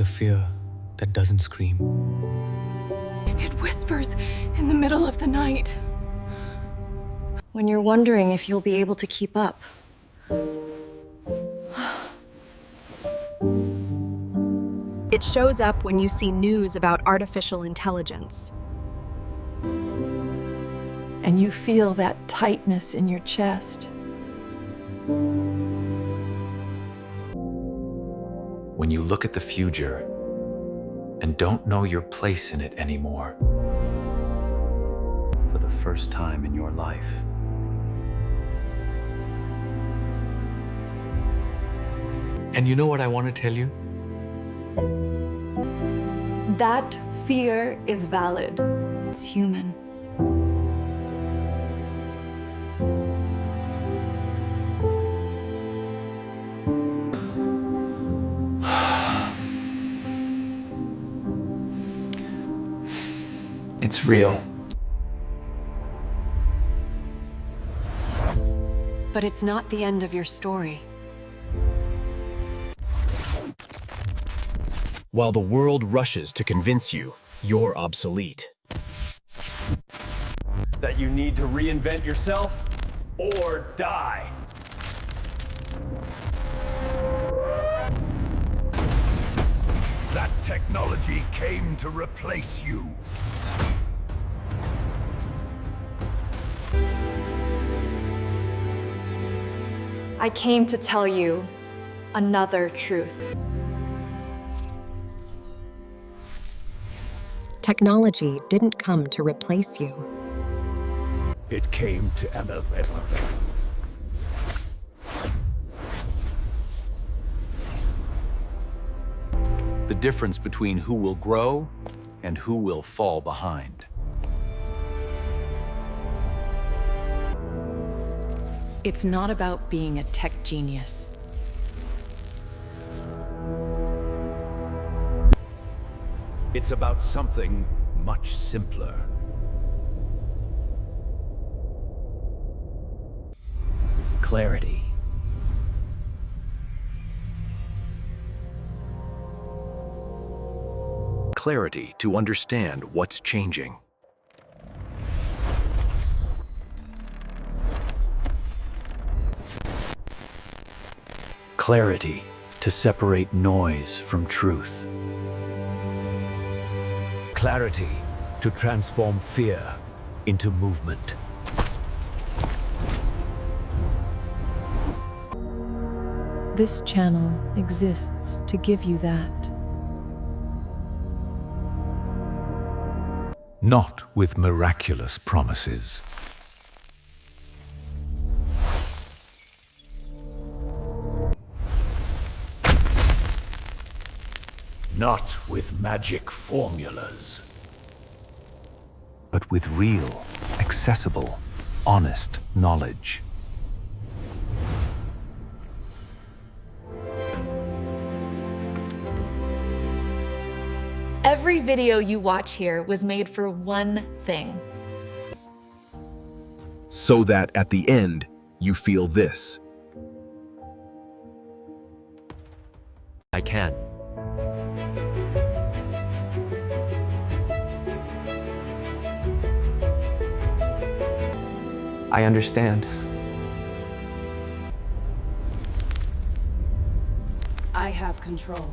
a fear that doesn't scream. It whispers in the middle of the night. When you're wondering if you'll be able to keep up. It shows up when you see news about artificial intelligence. And you feel that tightness in your chest. When you look at the future and don't know your place in it anymore for the first time in your life. And you know what I want to tell you? That fear is valid. It's human. It's real. But it's not the end of your story. While the world rushes to convince you you're obsolete. That you need to reinvent yourself or die. That technology came to replace you. I came to tell you another truth. Technology didn't come to replace you. It came to elevate. The difference between who will grow and who will fall behind. It's not about being a tech genius. It's about something much simpler. Clarity. Clarity to understand what's changing. Clarity to separate noise from truth. Clarity to transform fear into movement. This channel exists to give you that. Not with miraculous promises. Not with magic formulas. But with real, accessible, honest knowledge. Every video you watch here was made for one thing. So that at the end, you feel this. I can. I understand. I have control.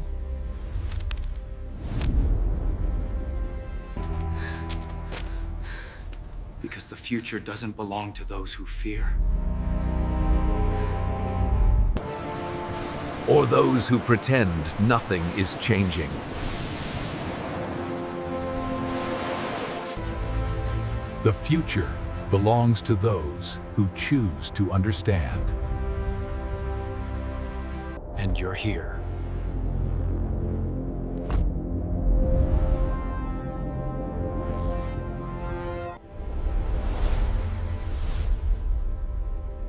Because the future doesn't belong to those who fear. Or those who pretend nothing is changing. The future belongs to those who choose to understand. And you're here.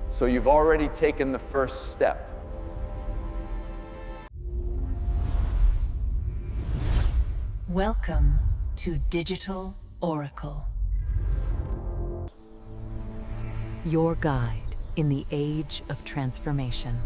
So you've already taken the first step. Welcome to Digital Oracle. Your guide in the age of transformation.